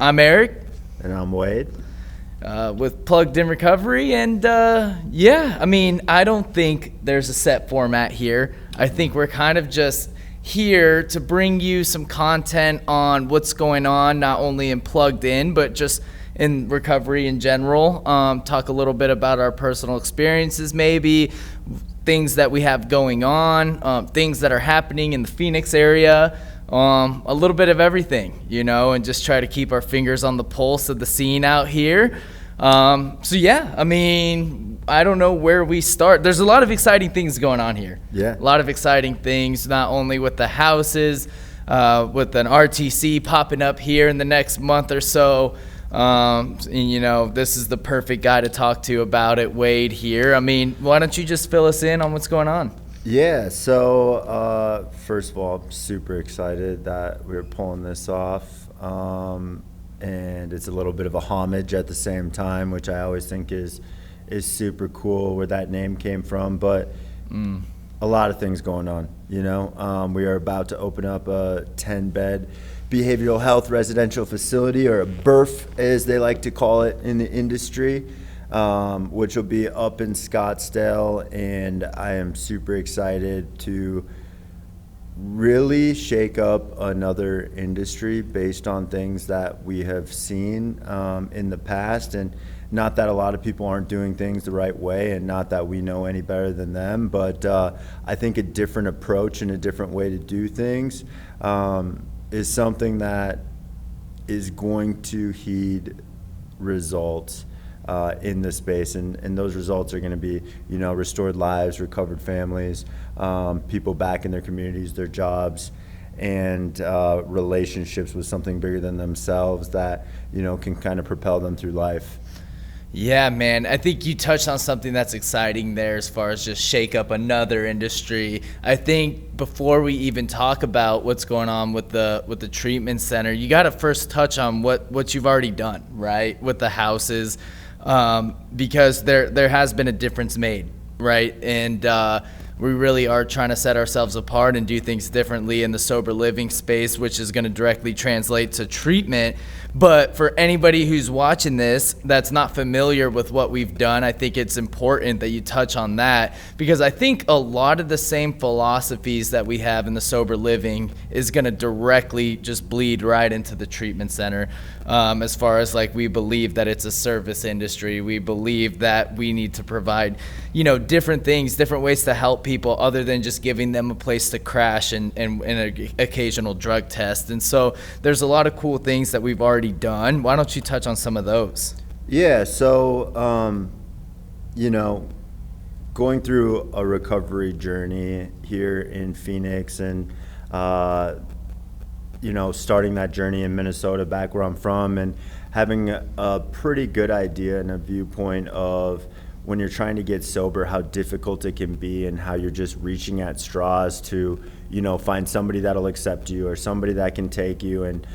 I'm Eric And I'm Wade. with Plugged in Recovery, and I don't think there's a set format here. I think we're kind of just here to bring you some content on what's going on, not only in Plugged In, but just in recovery in general. Talk a little bit about our personal experiences, maybe things that we have going on, things that are happening in the Phoenix area, a little bit of everything, and just try to keep our fingers on the pulse of the scene out here. I don't know where we start. There's a lot of exciting things going on here. Yeah. A lot of exciting things, not only with the houses, with an RTC popping up here in the next month or so. This is the perfect guy to talk to about it, Wade here. Why don't you just fill us in on what's going on? Yeah, so first of all, I'm super excited that we're pulling this off. And it's a little bit of a homage at the same time, which I always think is super cool where that name came from. But a lot of things going on, We are about to open up a 10-bed behavioral health residential facility, or a BERF as they like to call it in the industry, which will be up in Scottsdale. And I am super excited to really shake up another industry based on things that we have seen in the past. And not that a lot of people aren't doing things the right way, and not that we know any better than them, but I think a different approach and a different way to do things is something that is going to heed results in this space, and those results are going to be, restored lives, recovered families, people back in their communities, their jobs, and relationships with something bigger than themselves that, can kind of propel them through life. Yeah, man. I think you touched on something that's exciting there as far as just shake up another industry. I think before we even talk about what's going on with the treatment center, you got to first touch on what you've already done, right, with the houses, because there has been a difference made, right? And we really are trying to set ourselves apart and do things differently in the sober living space, which is going to directly translate to treatment. But for anybody who's watching this that's not familiar with what we've done, I think it's important that you touch on that, because I think a lot of the same philosophies that we have in the sober living is going to directly just bleed right into the treatment center. As far as we believe that it's a service industry, we believe that we need to provide, different things, different ways to help people other than just giving them a place to crash and an occasional drug test. And so there's a lot of cool things that we've already done. Why don't you touch on some of those? Yeah, so, going through a recovery journey here in Phoenix and, starting that journey in Minnesota, back where I'm from, and having a pretty good idea and a viewpoint of when you're trying to get sober, how difficult it can be, and how you're just reaching at straws to, find somebody that'll accept you or somebody that can take you. And,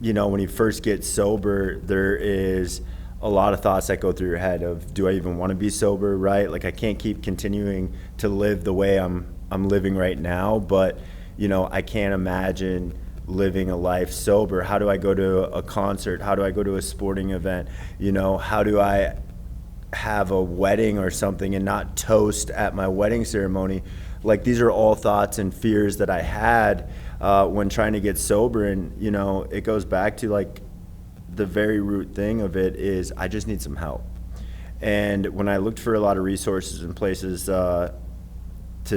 when you first get sober, there is a lot of thoughts that go through your head of, do I even want to be sober, right? I can't keep continuing to live the way I'm living right now, but, I can't imagine living a life sober. How do I go to a concert? How do I go to a sporting event? How do I have a wedding or something and not toast at my wedding ceremony? These are all thoughts and fears that I had when trying to get sober. And it goes back to the very root thing of it is, I just need some help. And when I looked for a lot of resources and places to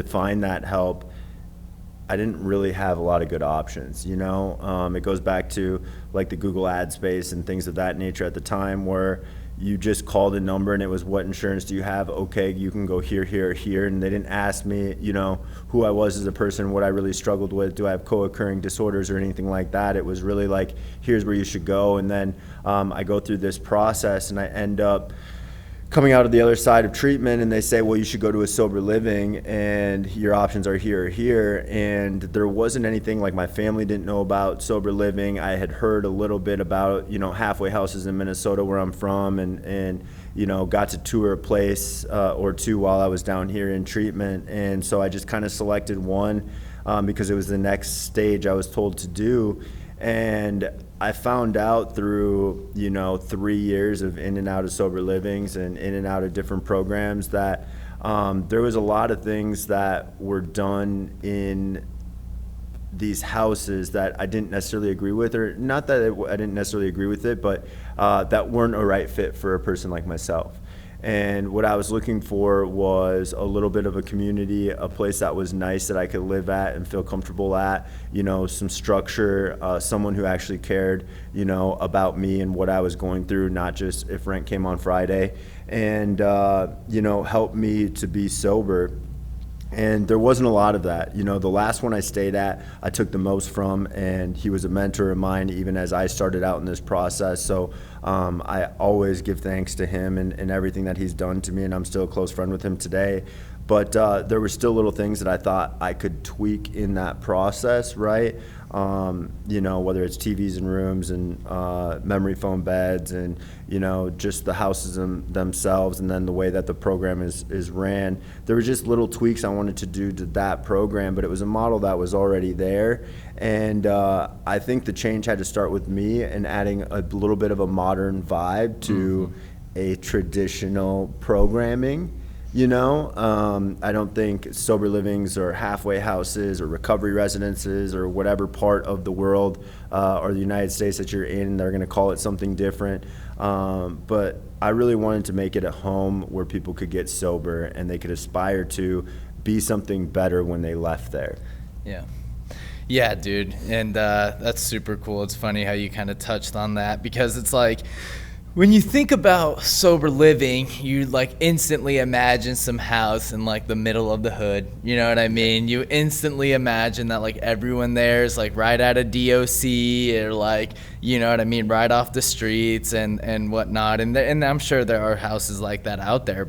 find that help, I didn't really have a lot of good options. It goes back to the Google ad space and things of that nature at the time, where you just called a number and it was, what insurance do you have? Okay, you can go here, here, here. And they didn't ask me, who I was as a person, what I really struggled with. Do I have co-occurring disorders or anything like that? It was really here's where you should go. And then I go through this process and I end up coming out of the other side of treatment, and they say, well, you should go to a sober living and your options are here or here. And there wasn't anything, my family didn't know about sober living. I had heard a little bit about, halfway houses in Minnesota where I'm from, and got to tour a place or two while I was down here in treatment. And so I just kind of selected one because it was the next stage I was told to do. And I found out through, 3 years of in and out of sober livings and in and out of different programs that there was a lot of things that were done in these houses that I didn't necessarily agree with, or not that I didn't necessarily agree with it, but that weren't a right fit for a person like myself. And what I was looking for was a little bit of a community, a place that was nice that I could live at and feel comfortable at, some structure, someone who actually cared, about me and what I was going through, not just if rent came on Friday, and, help me to be sober. And there wasn't a lot of that. The last one I stayed at, I took the most from, and he was a mentor of mine even as I started out in this process. So I always give thanks to him and everything that he's done to me, and I'm still a close friend with him today. But there were still little things that I thought I could tweak in that process, right? Whether it's TVs in rooms and memory foam beds and, just the houses themselves, and then the way that the program is ran. There were just little tweaks I wanted to do to that program, but it was a model that was already there. And I think the change had to start with me and adding a little bit of a modern vibe to a traditional programming. I don't think sober livings or halfway houses or recovery residences or whatever part of the world or the United States that you're in, they're going to call it something different. But I really wanted to make it a home where people could get sober and they could aspire to be something better when they left there. Yeah, dude. And that's super cool. It's funny how you kind of touched on that, because it's like, when you think about sober living, you like instantly imagine some house in like the middle of the hood. You know what I mean? You instantly imagine that like everyone there is like right out of DOC or like, you know what I mean, right off the streets and whatnot. And I'm sure there are houses like that out there,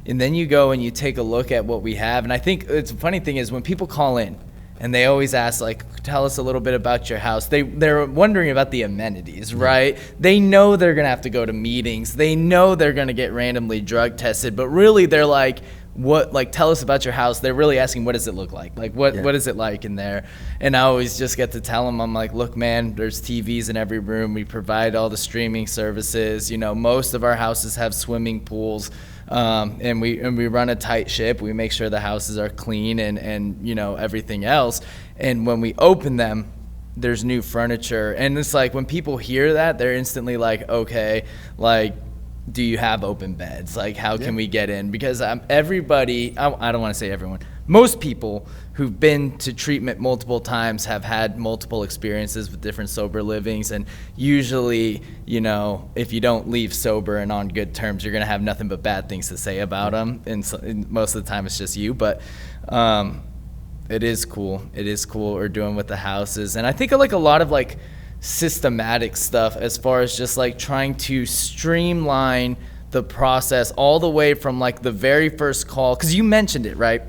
and then you go and you take a look at what we have. And I think it's a funny thing is when people call in, and they always ask, like, tell us a little bit about your house. They're wondering about the amenities, right? They know they're going to have to go to meetings. They know they're going to get randomly drug tested. But really, they're like, tell us about your house. They're really asking, what does it look like? Like, what is it like in there? And I always just get to tell them, I'm like, look, man, there's TVs in every room. We provide all the streaming services. Most of our houses have swimming pools. And we run a tight ship. We make sure the houses are clean and everything else. And when we open them, there's new furniture. And it's like when people hear that, they're instantly like, okay, like, do you have open beds? Like, how can we get in? Because everybody, I don't want to say everyone, most people who've been to treatment multiple times have had multiple experiences with different sober livings. And usually, if you don't leave sober and on good terms, you're going to have nothing but bad things to say about them. And most of the time it's just you. But it is cool. It is cool what we're doing with the houses. And I think like a lot of like systematic stuff as far as just like trying to streamline the process all the way from like the very first call. Because you mentioned it, right?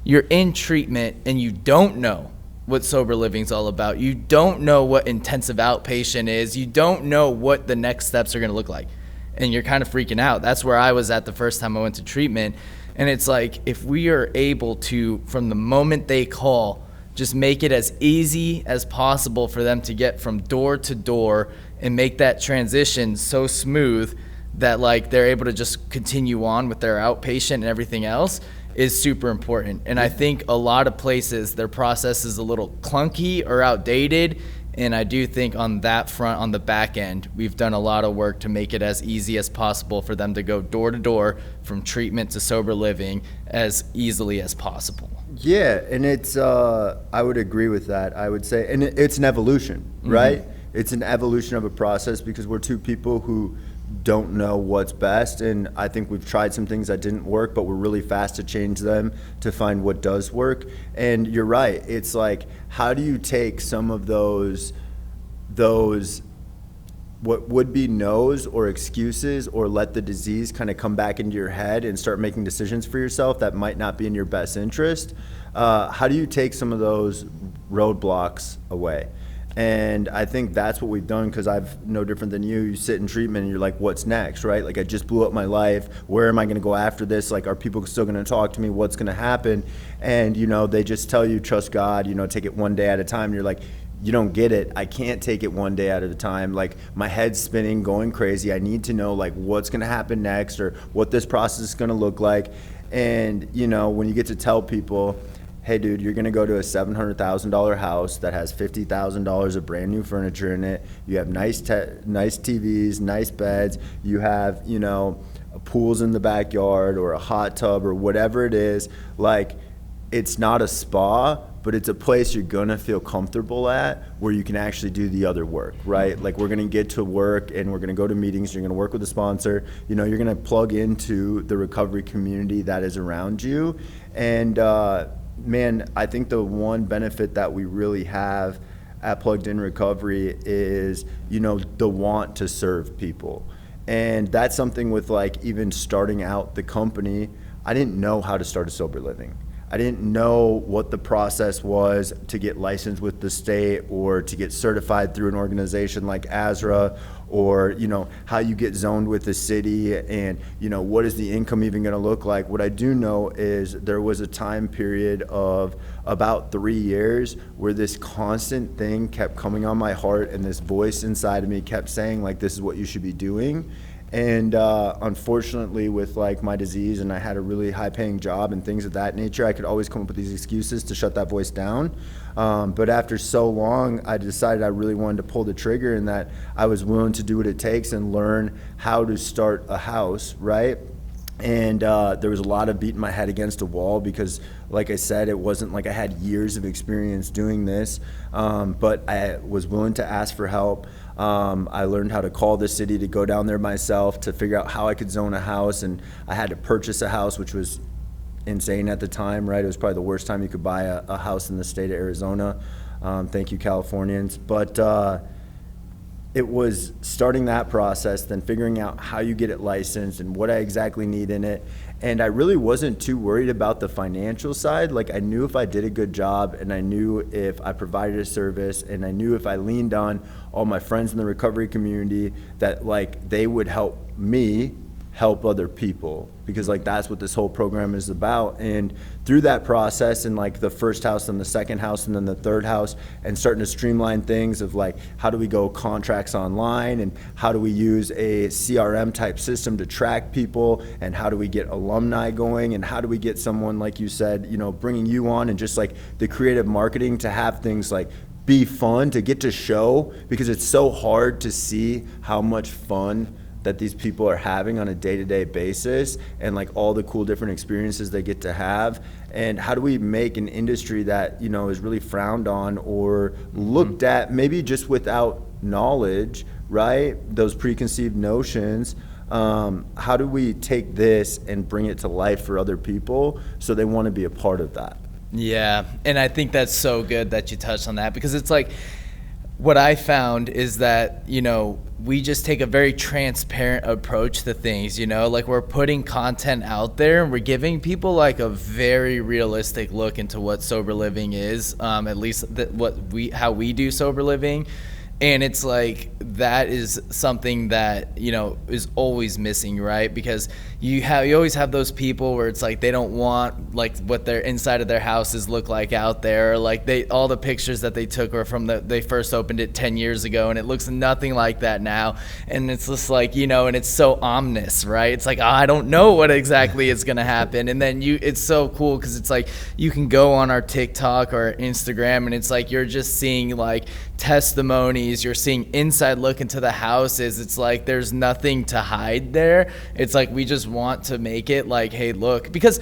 You're in treatment and you don't know what sober living's all about. You don't know what intensive outpatient is. You don't know what the next steps are going to look like. And you're kind of freaking out. That's where I was at the first time I went to treatment. And it's like, if we are able to, from the moment they call, just make it as easy as possible for them to get from door to door and make that transition so smooth that like they're able to just continue on with their outpatient and everything else, is super important. And I think a lot of places, their process is a little clunky or outdated. And I do think on that front, on the back end, we've done a lot of work to make it as easy as possible for them to go door to door from treatment to sober living as easily as possible. Yeah, and it's, I would agree with that. I would say, and it's an evolution, right? It's an evolution of a process because we're two people who don't know what's best, and I think we've tried some things that didn't work, but we're really fast to change them to find what does work. And you're right, it's like, how do you take some of those what would be no's or excuses, or let the disease kind of come back into your head and start making decisions for yourself that might not be in your best interest? How do you take some of those roadblocks away? And I think that's what we've done, because I've no different than you. You sit in treatment and you're like, what's next, right? Like, I just blew up my life. Where am I going to go after this? Like, are people still going to talk to me? What's going to happen? And, they just tell you, trust God, take it one day at a time. And you're like, you don't get it. I can't take it one day at a time. Like, my head's spinning, going crazy. I need to know like what's going to happen next, or what this process is going to look like. And, you know, when you get to tell people, hey dude, you're going to go to a $700,000 house that has $50,000 of brand new furniture in it. You have nice TVs, nice beds. You have, you know, pools in the backyard or a hot tub or whatever it is. Like, it's not a spa, but it's a place you're gonna feel comfortable at, where you can actually do the other work, right? Like, we're gonna get to work and we're gonna go to meetings, you're gonna work with a sponsor, you know, you're gonna plug into the recovery community that is around you. And man, I think the one benefit that we really have at Plugged In Recovery is, you know, the want to serve people. And that's something with like even starting out the company, I didn't know how to start a sober living. I didn't know what the process was to get licensed with the state, or to get certified through an organization like ASRA, or, you know, how you get zoned with the city, and, you know, what is the income even going to look like. What I do know is there was a time period of about 3 years where this constant thing kept coming on my heart, and this voice inside of me kept saying like, this is what you should be doing. And unfortunately, with like my disease, and I had a really high paying job and things of that nature, I could always come up with these excuses to shut that voice down. But after so long, I decided I really wanted to pull the trigger, and that I was willing to do what it takes and learn how to start a house, right? And there was a lot of beating my head against a wall, because, like I said, it wasn't like I had years of experience doing this, but I was willing to ask for help. I learned how to call the city, to go down there myself, to figure out how I could zone a house. And I had to purchase a house, which was insane at the time, right? It was probably the worst time you could buy a house in the state of Arizona. Thank you, Californians. But it was starting that process, then figuring out how you get it licensed and what I exactly need in it. And I really wasn't too worried about the financial side. Like, I knew if I did a good job, and I knew if I provided a service, and I knew if I leaned on all my friends in the recovery community, that like they would help me help other people, because like that's what this whole program is about. And through that process, and like the first house and the second house and then the third house, and starting to streamline things of like, how do we go contracts online, and how do we use a CRM type system to track people, and how do we get alumni going, and how do we get someone, like you said, you know, bringing you on, and just like the creative marketing to have things like be fun, to get to show, because it's so hard to see how much fun that these people are having on a day-to-day basis, and like all the cool different experiences they get to have. And how do we make an industry that, you know, is really frowned on or looked at maybe just without knowledge, right? Those preconceived notions. How do we take this and bring it to life for other people so they want to be a part of that? Yeah, and I think that's so good that you touched on that, because it's like, what I found is that, you know, we just take a very transparent approach to things, you know, like we're putting content out there, and we're giving people like a very realistic look into what sober living is, at least how we do sober living. And it's like, that is something that, you know, is always missing, right? Because you always have those people where it's like, they don't want like what their inside of their houses look like out there. Like all the pictures that they took were from they first opened it 10 years ago, and it looks nothing like that now. And it's just like, you know, and it's so ominous, right? It's like, oh, I don't know what exactly is going to happen. And then it's so cool, because it's like, you can go on our TikTok or Instagram, and it's like, you're just seeing like testimonies, you're seeing inside look into the houses. It's like, there's nothing to hide there. It's like, we just want to make it like, hey, look, because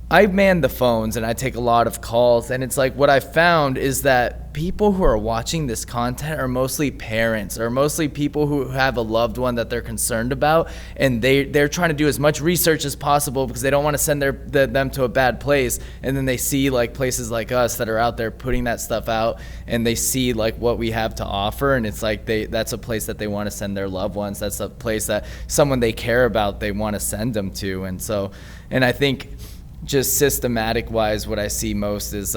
I man the phones and I take a lot of calls, and it's like, what I found is that people who are watching this content are mostly parents, or mostly people who have a loved one that they're concerned about, and they're trying to do as much research as possible because they don't want to send them to a bad place. And then they see like places like us that are out there putting that stuff out, and they see like what we have to offer, and it's like that's a place that they want to send their loved ones. That's a place that someone they care about, they want to send them to. And I think just systematic wise, what I see most is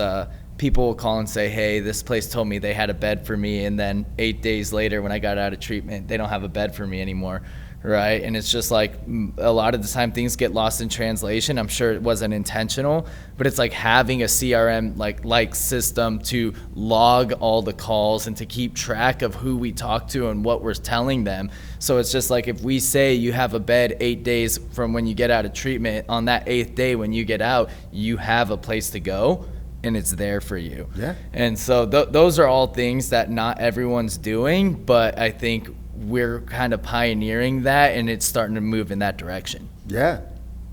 people will call and say, hey, this place told me they had a bed for me, and then 8 days later when I got out of treatment, they don't have a bed for me anymore. right? And it's just like a lot of the time things get lost in translation. I'm sure it wasn't intentional, but it's like having a CRM like system to log all the calls and to keep track of who we talk to and what we're telling them. So it's just like if we say you have a bed 8 days from when you get out of treatment, on that 8th day when you get out, you have a place to go and it's there for you. Yeah. And so those are all things that not everyone's doing, but I think we're kind of pioneering that, and it's starting to move in that direction. Yeah.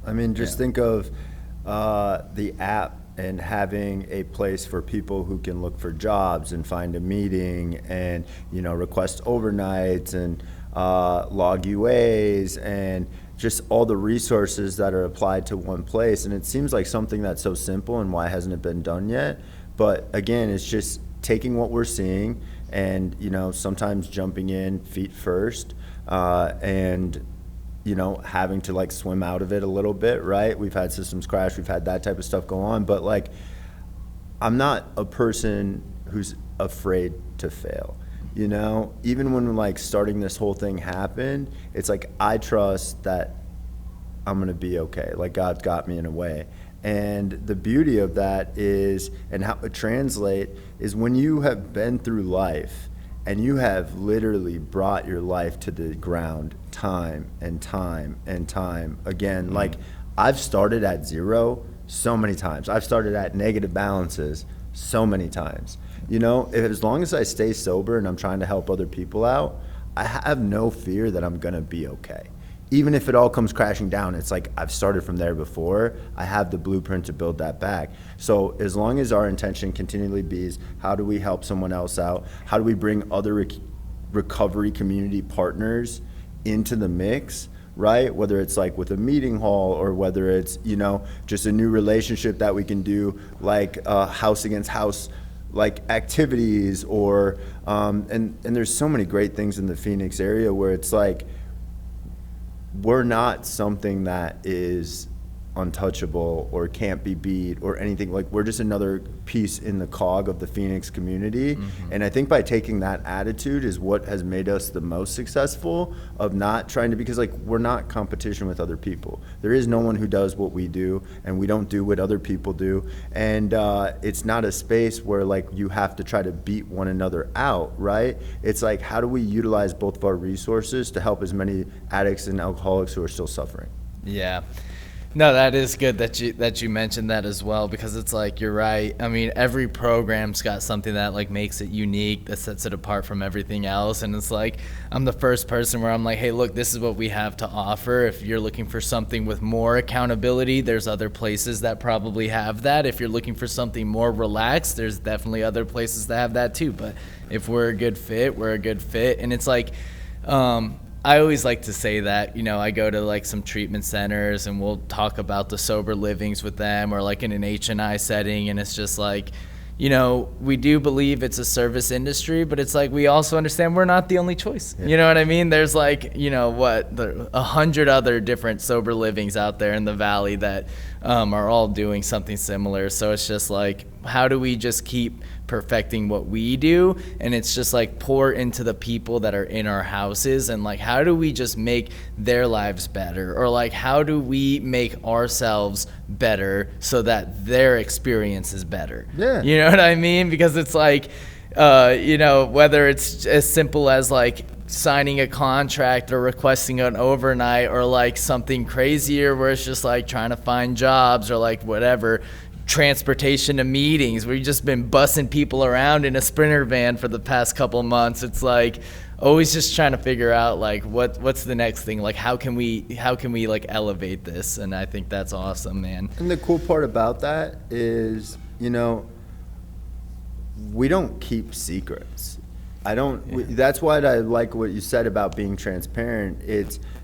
I mean, just think of the app and having a place for people who can look for jobs and find a meeting and, request overnights and log UAs and just all the resources that are applied to one place. And it seems like something that's so simple, and why hasn't it been done yet? But again, it's just taking what we're seeing and, sometimes jumping in feet first and, having to like swim out of it a little bit, right? We've had systems crash, we've had that type of stuff go on, but like, I'm not a person who's afraid to fail. Even when like starting this whole thing happened, it's like I trust that I'm gonna be okay. Like God's got me in a way. And the beauty of that is, and how it translates, is when you have been through life and you have literally brought your life to the ground time and time and time again. Like I've started at zero so many times. I've started at negative balances so many times. As long as I stay sober and I'm trying to help other people out, I have no fear that I'm gonna be okay. Even if it all comes crashing down, it's like I've started from there before. I have the blueprint to build that back. So as long as our intention continually be, how do we help someone else out? How do we bring other recovery community partners into the mix, right? Whether it's like with a meeting hall or whether it's, just a new relationship that we can do, like house against house, like activities or, and there's so many great things in the Phoenix area where it's like, we're not something that is untouchable or can't be beat or anything. Like we're just another piece in the cog of the Phoenix community. Mm-hmm. And I think by taking that attitude is what has made us the most successful, of not trying to, because like we're not competition with other people. There is no one who does what we do, and we don't do what other people do. And it's not a space where like you have to try to beat one another out, right? It's like, how do we utilize both of our resources to help as many addicts and alcoholics who are still suffering? Yeah. No, that is good that you mentioned that as well, because it's like, you're right. I mean, every program's got something that like makes it unique, that sets it apart from everything else. And it's like, I'm the first person where I'm like, hey, look, this is what we have to offer. If you're looking for something with more accountability, there's other places that probably have that. If you're looking for something more relaxed, there's definitely other places that have that too. But if we're a good fit, we're a good fit. And it's like, I always like to say that, I go to like some treatment centers and we'll talk about the sober livings with them, or like in an H&I setting. And it's just like, we do believe it's a service industry, but it's like, we also understand we're not the only choice. Yeah. You know what I mean? There's like, 100 other different sober livings out there in the Valley that are all doing something similar. So it's just like, how do we just keep perfecting what we do? And it's just like pour into the people that are in our houses, and like, how do we just make their lives better, or like, how do we make ourselves better so that their experience is better? Yeah. You know what I mean? Because it's like, whether it's as simple as like signing a contract or requesting an overnight, or like something crazier where it's just like trying to find jobs, or like whatever, transportation to meetings. We've just been bussing people around in a Sprinter van for the past couple months. It's like always just trying to figure out like what's the next thing, like how can we like elevate this. And I think that's awesome, man. And the cool part about that is, we don't keep secrets. That's why I like what you said about being transparent.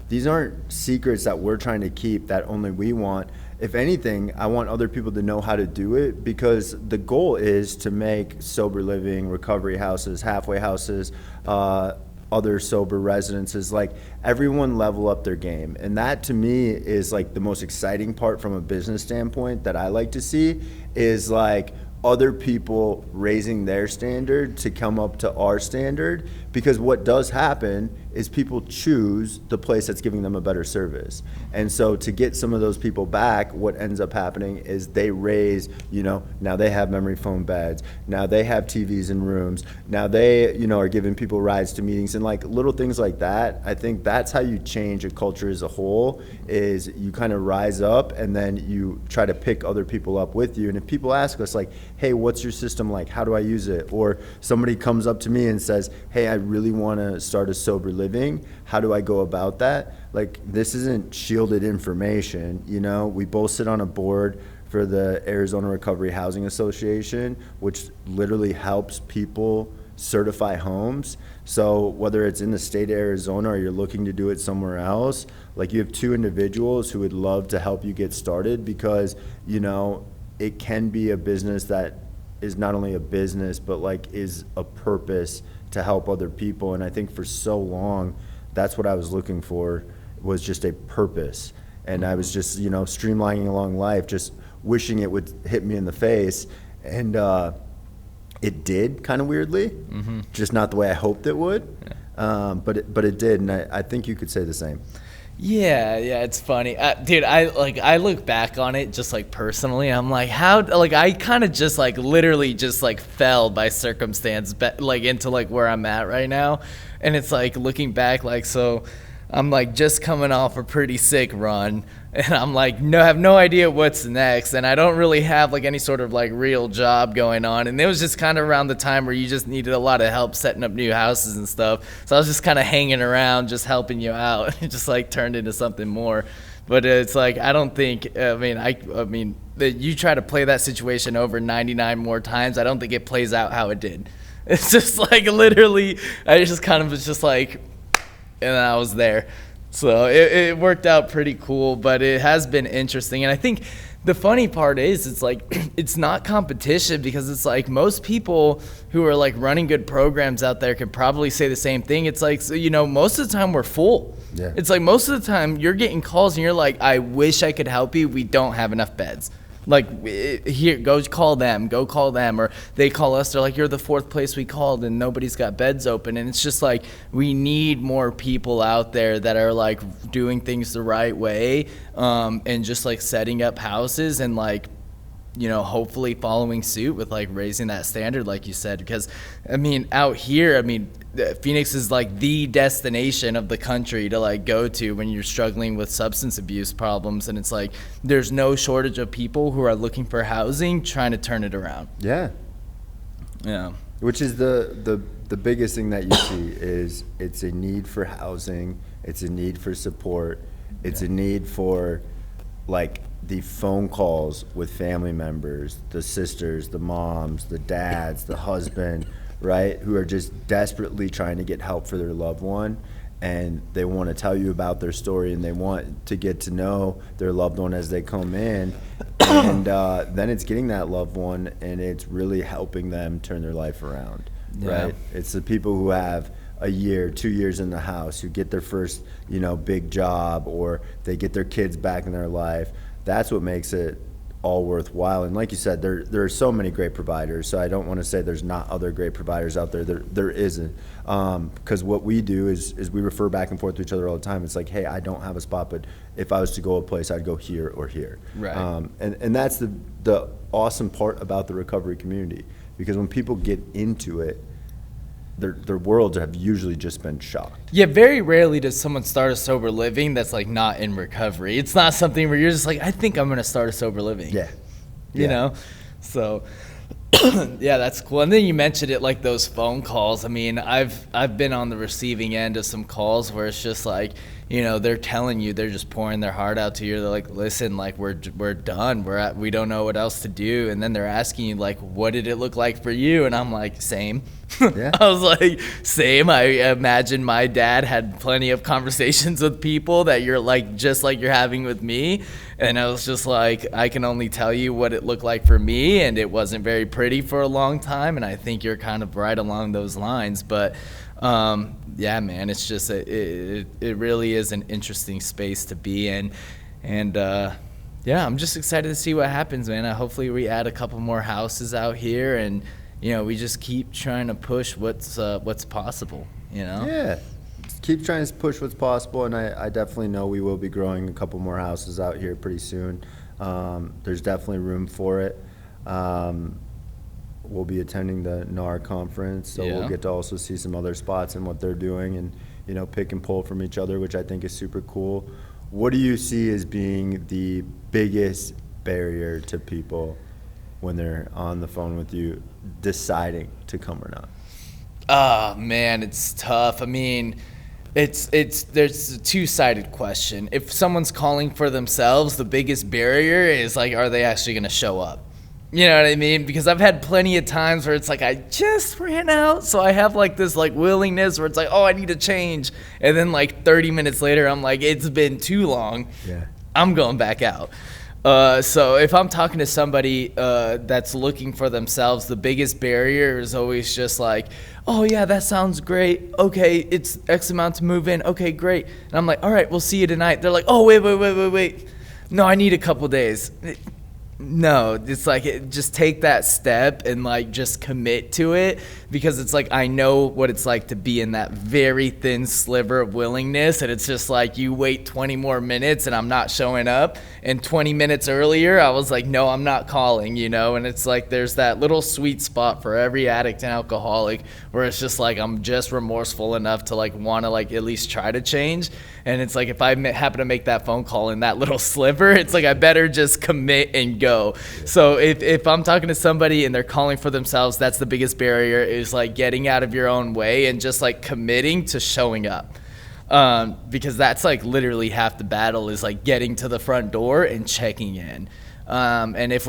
These aren't secrets that we're trying to keep that only we want. If anything, I want other people to know how to do it, because the goal is to make sober living, recovery houses, halfway houses, other sober residences, like everyone level up their game. And that to me is like the most exciting part from a business standpoint that I like to see, is like other people raising their standard to come up to our standard, Because what does happen is people choose the place that's giving them a better service. And so to get some of those people back, what ends up happening is they raise, now they have memory foam beds, now they have TVs in rooms, now they, are giving people rides to meetings, and like little things like that. I think that's how you change a culture as a whole, is you kind of rise up and then you try to pick other people up with you. And if people ask us like, hey, what's your system like? How do I use it? Or somebody comes up to me and says, hey, I really want to start a sober living. How do I go about that? Like, this isn't shielded information. We both sit on a board for the Arizona Recovery Housing Association, which literally helps people certify homes. So whether it's in the state of Arizona or you're looking to do it somewhere else, like, you have two individuals who would love to help you get started, because it can be a business that is not only a business but like is a purpose to help other people. And I think for so long that's what I was looking for, was just a purpose. And I was just streamlining along life, just wishing it would hit me in the face. And it did, kind of weirdly, just not the way I hoped it would. But it did, and I think you could say the same. Yeah, it's funny, dude. I look back on it just like personally. I'm like, how? Like, I kind of just like literally just like fell by circumstance, like into like where I'm at right now, and it's like looking back, like, so I'm like just coming off a pretty sick run, and I'm like have no idea what's next, and I don't really have like any sort of like real job going on. And it was just kind of around the time where you just needed a lot of help setting up new houses and stuff, so I was just kind of hanging around just helping you out. It just like turned into something more. But it's like, I don't think, I mean that you try to play that situation over 99 more times, I don't think it plays out how it did. It's just like literally I just kind of was just like, and I was there. So it worked out pretty cool, but it has been interesting. And I think the funny part is, it's like, it's not competition, because it's like most people who are like running good programs out there can probably say the same thing. It's like, most of the time we're full. Yeah. It's like most of the time you're getting calls and you're like, I wish I could help you. We don't have enough beds. Like, here, go call them, or they call us, they're like, you're the fourth place we called and nobody's got beds open. And it's just like, we need more people out there that are like doing things the right way, and just like setting up houses and like, hopefully following suit with like raising that standard, like you said. Because out here, Phoenix is like the destination of the country to like go to when you're struggling with substance abuse problems, and it's like there's no shortage of people who are looking for housing, trying to turn it around. Yeah. Which is the biggest thing that you see is it's a need for housing, it's a need for support, it's a need for like the phone calls with family members, the sisters, the moms, the dads, the husband, right, who are just desperately trying to get help for their loved one, and they want to tell you about their story, and they want to get to know their loved one as they come in, and then it's getting that loved one, and it's really helping them turn their life around, right? It's the people who have a year, 2 years in the house, who get their first, big job, or they get their kids back in their life. That's what makes it all worthwhile. And like you said, there are so many great providers, so I don't want to say there's not other great providers out there. There isn't, because what we do is we refer back and forth to each other all the time. It's like, hey, I don't have a spot, but if I was to go a place, I'd go here or here. Right. And that's the awesome part about the recovery community, because when people get into it, their worlds have usually just been shocked. Yeah, very rarely does someone start a sober living that's like not in recovery. It's not something where you're just like, I think I'm gonna start a sober living. You know? So yeah, that's cool. And then you mentioned it, like those phone calls. I've been on the receiving end of some calls where it's just like, they're telling you, they're just pouring their heart out to you. They're like, listen, like we're done. We don't know what else to do. And then they're asking you like, what did it look like for you? And I'm like, same. Yeah. I was like, same. I imagine my dad had plenty of conversations with people that you're like, just like you're having with me. And I was just like, I can only tell you what it looked like for me. And it wasn't very pretty for a long time. And I think you're kind of right along those lines. But yeah, man, it's just, it really is an interesting space to be in. And yeah, I'm just excited to see what happens, man. Hopefully we add a couple more houses out here, and we just keep trying to push what's possible. you know? Yeah. Keep trying to push what's possible, and I definitely know we will be growing a couple more houses out here pretty soon. There's definitely room for it. We'll be attending the NAR conference, so we'll get to also see some other spots and what they're doing, and pick and pull from each other, which I think is super cool. What do you see as being the biggest barrier to people when they're on the phone with you deciding to come or not? Oh man, it's tough. I mean, there's a two-sided question. If someone's calling for themselves, the biggest barrier is like, are they actually going to show up? You know what I mean? Because I've had plenty of times where it's like, I just ran out, so I have like this like willingness where it's like, oh, I need to change. And then like 30 minutes later, I'm like, it's been too long. Yeah. I'm going back out. So if I'm talking to somebody that's looking for themselves, the biggest barrier is always just like, oh yeah, that sounds great. Okay, it's X amount to move in. Okay, great. And I'm like, all right, we'll see you tonight. They're like, oh, wait. No, I need a couple days. No, it's like just take that step and like just commit to it, because it's like I know what it's like to be in that very thin sliver of willingness, and it's just like you wait 20 more minutes and I'm not showing up, and 20 minutes earlier I was like, no, I'm not calling, and it's like there's that little sweet spot for every addict and alcoholic where it's just like I'm just remorseful enough to like want to like at least try to change. And it's like if I happen to make that phone call in that little sliver, it's like I better just commit and go. So if I'm talking to somebody and they're calling for themselves, that's the biggest barrier, is like getting out of your own way and just like committing to showing up. Because that's like literally half the battle, is like getting to the front door and checking in. And if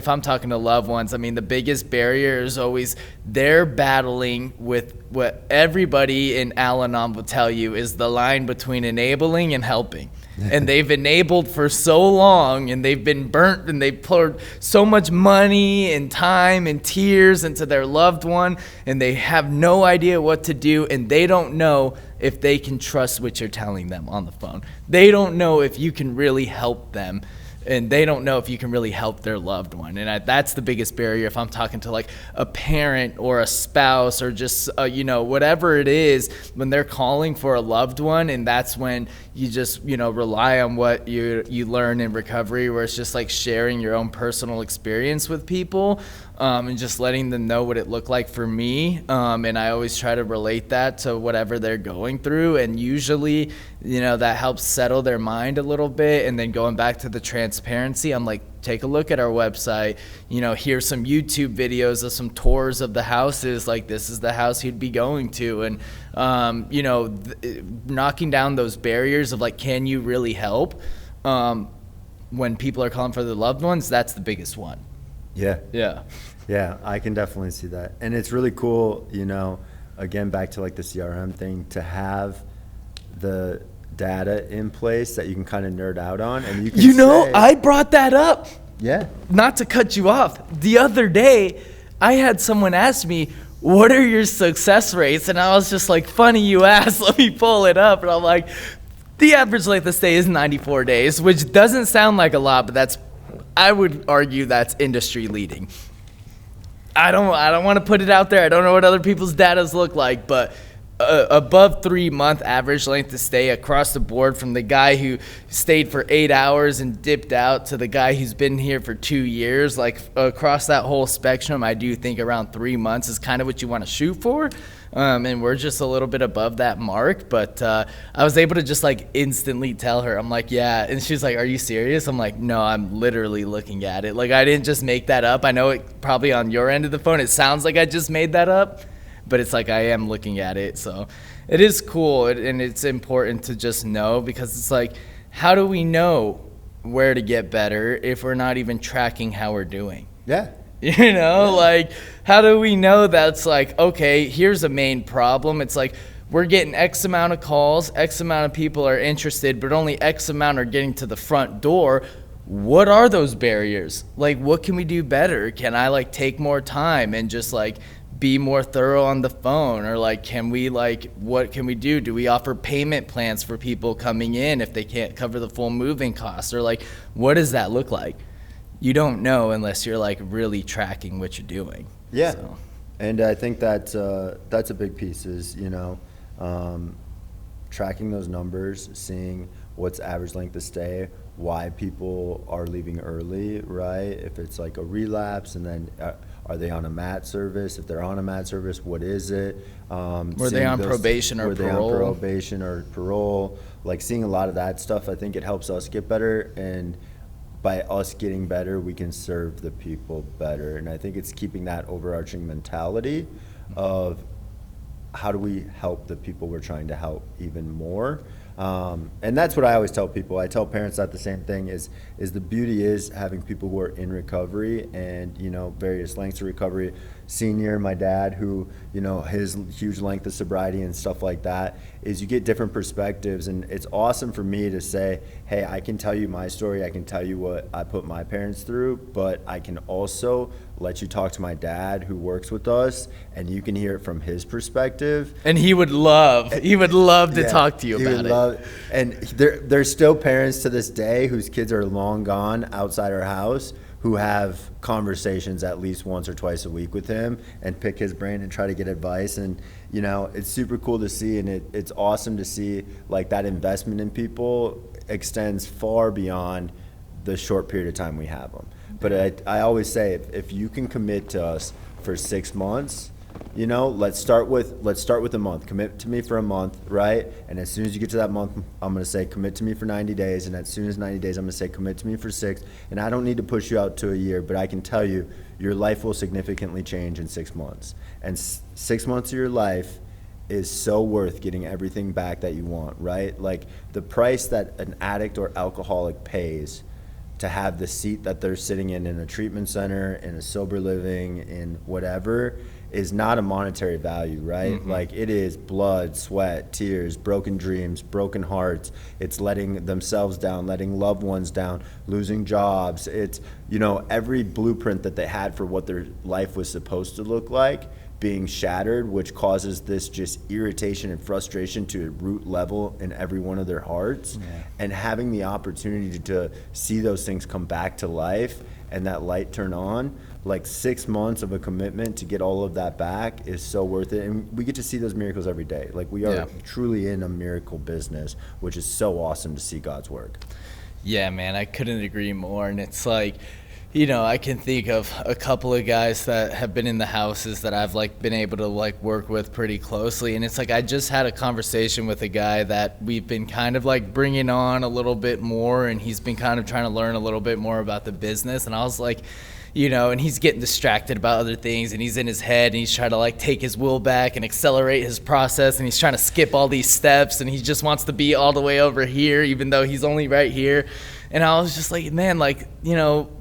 I'm talking to loved ones, I mean, the biggest barrier is always they're battling with what everybody in Al-Anon will tell you is the line between enabling and helping. And they've enabled for so long, and they've been burnt, and they've poured so much money and time and tears into their loved one, and they have no idea what to do, and they don't know if they can trust what you're telling them on the phone. They don't know if you can really help them. And they don't know if you can really help their loved one. And that's the biggest barrier if I'm talking to like a parent or a spouse or just, whatever it is, when they're calling for a loved one. And that's when you just, rely on what you learn in recovery, where it's just like sharing your own personal experience with people. And just letting them know what it looked like for me. And I always try to relate that to whatever they're going through. And usually, that helps settle their mind a little bit. And then going back to the transparency, I'm like, take a look at our website, here's some YouTube videos of some tours of the houses. Like, this is the house you'd be going to. And, knocking down those barriers of like, can you really help? When people are calling for their loved ones, that's the biggest one. Yeah, I can definitely see that. And it's really cool, again, back to like the CRM thing, to have the data in place that you can kind of nerd out on. And you can I brought that up. Yeah. Not to cut you off. The other day, I had someone ask me, what are your success rates? And I was just like, funny you asked, let me pull it up. And I'm like, the average length of stay is 94 days, which doesn't sound like a lot, but I would argue that's industry leading. I don't want to put it out there. I don't know what other people's datas look like, but above 3-month average length of stay across the board, from the guy who stayed for 8 hours and dipped out to the guy who's been here for 2 years, like across that whole spectrum, I do think around 3 months is kind of what you want to shoot for. And we're just a little bit above that mark, but I was able to just like instantly tell her, I'm like, yeah. And she's like, are you serious? I'm like, no, I'm literally looking at it. Like, I didn't just make that up. I know it probably on your end of the phone, it sounds like I just made that up, but it's like I am looking at it. So it is cool, and it's important to just know, because it's like, how do we know where to get better if we're not even tracking how we're doing? Yeah. Like, how do we know that's like, okay, here's a main problem. It's like, we're getting X amount of calls, X amount of people are interested, but only X amount are getting to the front door. What are those barriers? Like, what can we do better? Can I like take more time and just like be more thorough on the phone? Or like, what can we do? Do we offer payment plans for people coming in if they can't cover the full moving costs? Or like, what does that look like? You don't know unless you're like really tracking what you're doing. Yeah. So. And I think that's a big piece is, Tracking those numbers, seeing what's average length of stay, why people are leaving early, right? If it's like a relapse, and then are they on a mat service? If they're on a mat service, what is it? Were they on probation or parole? Were they on probation or parole? Like seeing a lot of that stuff, I think it helps us get better, and by us getting better, we can serve the people better. And I think it's keeping that overarching mentality of how do we help the people we're trying to help even more. And that's what I always tell people. I tell parents that the same thing is the beauty is having people who are in recovery and, various lengths of recovery. Senior, my dad, who, his huge length of sobriety and stuff like that, is you get different perspectives. And it's awesome for me to say, hey, I can tell you my story. I can tell you what I put my parents through, but I can also let you talk to my dad who works with us, and you can hear it from his perspective. And he would love to talk to you about it. And there's still parents to this day whose kids are long gone outside our house who have conversations at least once or twice a week with him and pick his brain and try to get advice. And, it's super cool to see, and it's awesome to see like that investment in people extends far beyond the short period of time we have them. But I always say, if you can commit to us for 6 months, let's start with a month. Commit to me for a month, right? And as soon as you get to that month, I'm going to say commit to me for 90 days. And as soon as 90 days, I'm going to say commit to me for 6. And I don't need to push you out to a year, but I can tell you your life will significantly change in 6 months. And 6 months of your life is so worth getting everything back that you want, right? Like the price that an addict or alcoholic pays to have the seat that they're sitting in a treatment center, in a sober living, in whatever, is not a monetary value, right? Mm-hmm. Like it is blood, sweat, tears, broken dreams, broken hearts. It's letting themselves down, letting loved ones down, losing jobs. It's, every blueprint that they had for what their life was supposed to look like being shattered, which causes this just irritation and frustration to a root level in every one of their hearts. Yeah. And having the opportunity to see those things come back to life and that light turn on, like 6 months of a commitment to get all of that back is so worth it. And we get to see those miracles every day. Like we are truly in a miracle business, which is so awesome to see God's work. Yeah, man, I couldn't agree more. And it's like, I can think of a couple of guys that have been in the houses that I've been able to work with pretty closely. And it's like, I just had a conversation with a guy that we've been kind of bringing on a little bit more, and he's been kind of trying to learn a little bit more about the business. And I was like, and he's getting distracted about other things, and he's in his head, and he's trying to take his will back and accelerate his process, and he's trying to skip all these steps, and he just wants to be all the way over here, even though he's only right here. And I was just like, man,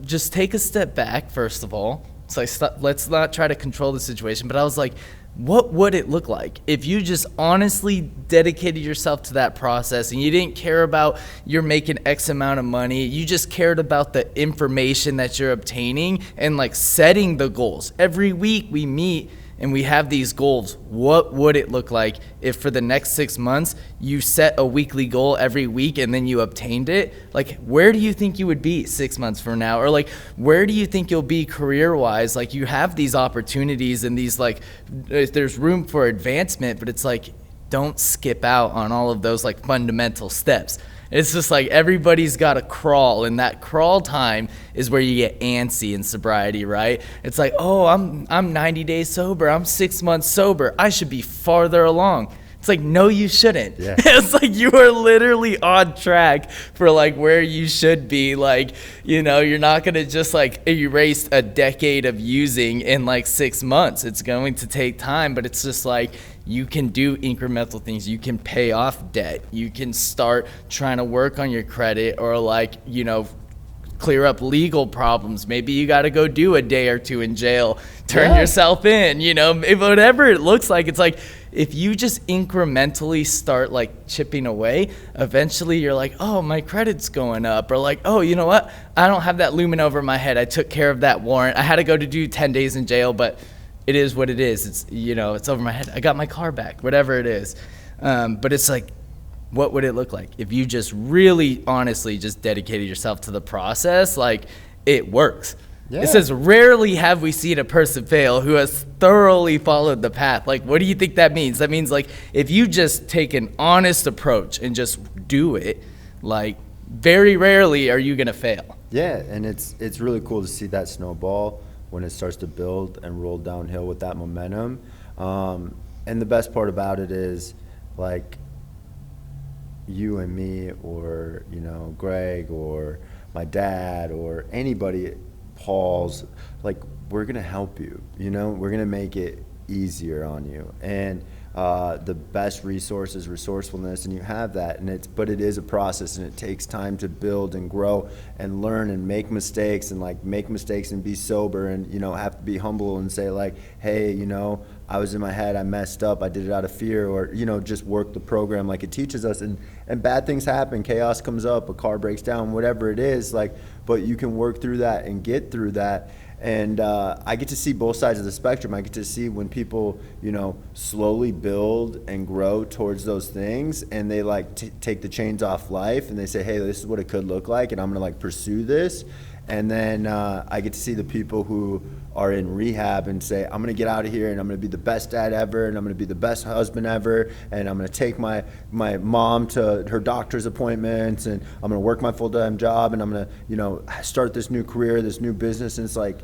just take a step back, first of all. It's like, let's not try to control the situation. But I was like, what would it look like if you just honestly dedicated yourself to that process and you didn't care about you're making X amount of money? You just cared about the information that you're obtaining and setting the goals. Every week we meet and we have these goals. What would it look like if for the next 6 months you set a weekly goal every week and then you obtained it? Where do you think you would be 6 months from now? Or where do you think you'll be career-wise? You have these opportunities and these there's room for advancement, but it's don't skip out on all of those fundamental steps. It's just everybody's got to crawl, and that crawl time is where you get antsy in sobriety, right? It's oh, I'm 90 days sober. I'm 6 months sober. I should be farther along. It's no, you shouldn't. Yeah. It's you are literally on track for where you should be. You're not going to just erase a decade of using in 6 months. It's going to take time, but it's just you can do incremental things. You can pay off debt. You can start trying to work on your credit or clear up legal problems. Maybe you got to go do a day or two in jail, turn yourself in, whatever it looks like. It's if you just incrementally start chipping away, eventually you're oh, my credit's going up, or oh, you know what? I don't have that looming over my head. I took care of that warrant. I had to go to do 10 days in jail, but it is what it is. It's, it's over my head. I got my car back, whatever it is. But it's what would it look like if you just really honestly just dedicated yourself to the process? It works. Yeah. It says, rarely have we seen a person fail who has thoroughly followed the path. Like, what do you think that means? That means, like, if you just take an honest approach and just do it, like, very rarely are you going to fail. Yeah, and it's really cool to see that snowball when it starts to build and roll downhill with that momentum. And the best part about it is, like, you and me, or, you know, Greg, or my dad, or anybody, Paul's, like, we're gonna help you, you know, we're gonna make it easier on you. And the best resource is resourcefulness, and you have that, and but it is a process, and it takes time to build and grow and learn and make mistakes, and like make mistakes and be sober, and, you know, have to be humble and say, like, hey, you know, I was in my head, I messed up, I did it out of fear, or, you know, just work the program like it teaches us. And bad things happen, chaos comes up, a car breaks down, whatever it is, like, but you can work through that and get through that. And I get to see both sides of the spectrum. I get to see when people, you know, slowly build and grow towards those things, and they like take the chains off life, and they say, hey, this is what it could look like, and I'm gonna like pursue this. And then I get to see the people who are in rehab and say, I'm gonna get out of here, and I'm gonna be the best dad ever, and I'm gonna be the best husband ever, and I'm gonna take my mom to her doctor's appointments, and I'm gonna work my full-time job, and I'm gonna, you know, start this new career, this new business. And it's like,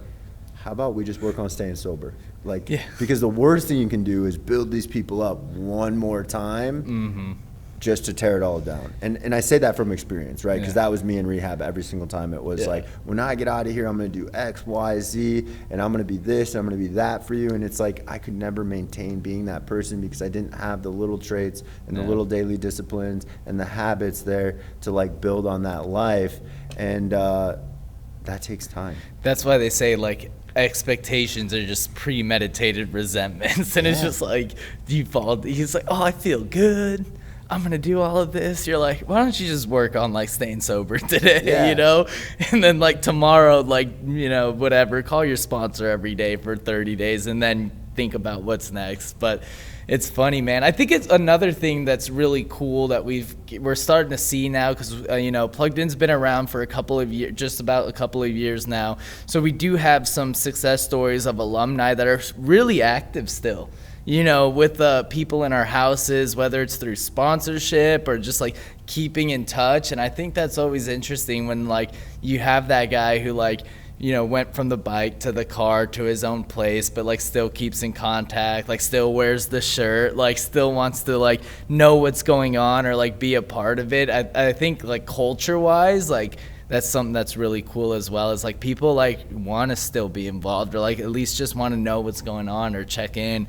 how about we just work on staying sober? Like, Yeah. Because the worst thing you can do is build these people up one more time, just to tear it all down. And I say that from experience, right? Because that was me in rehab every single time. It was like, when I get out of here, I'm going to do X, Y, Z, and I'm going to be this, and I'm going to be that for you. And it's like, I could never maintain being that person because I didn't have the little traits and the little daily disciplines and the habits there to like build on that life. And that takes time. That's why they say, like, expectations are just premeditated resentments. And it's just like, you fall, he's like, oh, I feel good, I'm gonna do all of this. You're like, why don't you just work on like staying sober today, you know? And then like tomorrow, like, you know, whatever, call your sponsor every day for 30 days and then think about what's next. But it's funny, man. I think it's another thing that's really cool that we're starting to see now, because you know, Plugged In's been around for a couple of years, just about a couple of years now. So we do have some success stories of alumni that are really active still, you know, with people in our houses, whether it's through sponsorship or just like keeping in touch. And I think that's always interesting when like you have that guy who like, you know, went from the bike to the car to his own place, but like still keeps in contact, like still wears the shirt, like still wants to like know what's going on or like be a part of it. I think like culture wise, like that's something that's really cool as well, is like people like want to still be involved or like at least just want to know what's going on or check in,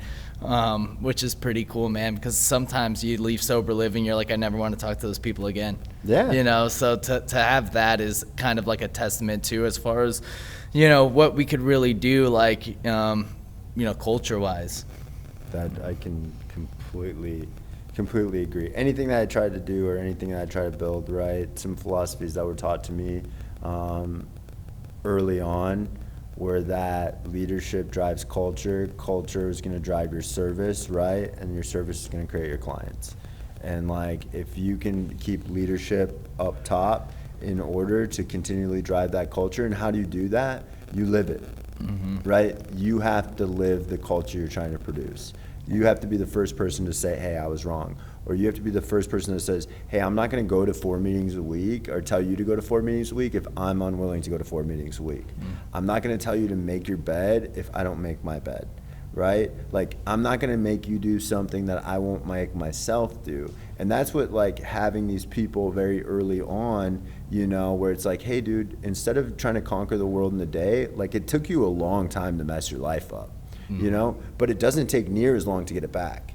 which is pretty cool, man, because sometimes you leave sober living, you're like, I never want to talk to those people again. Yeah. You know, so to have that is kind of like a testament to, as far as, you know, what we could really do, like, you know, culture wise. That I can completely agree. Anything that I try to do or anything that I try to build, right? Some philosophies that were taught to me early on were that leadership drives culture. Culture is going to drive your service, right? And your service is going to create your clients. And like, if you can keep leadership up top in order to continually drive that culture, and how do you do that? You live it, right? You have to live the culture you're trying to produce. You have to be the first person to say, hey, I was wrong. Or you have to be the first person that says, hey, I'm not going to go to 4 meetings a week or tell you to go to 4 meetings a week if I'm unwilling to go to 4 meetings a week. I'm not going to tell you to make your bed if I don't make my bed, right? Like, I'm not going to make you do something that I won't make myself do. And that's what, like, having these people very early on, you know, where it's like, hey, dude, instead of trying to conquer the world in a day, like, it took you a long time to mess your life up. You know, but it doesn't take near as long to get it back.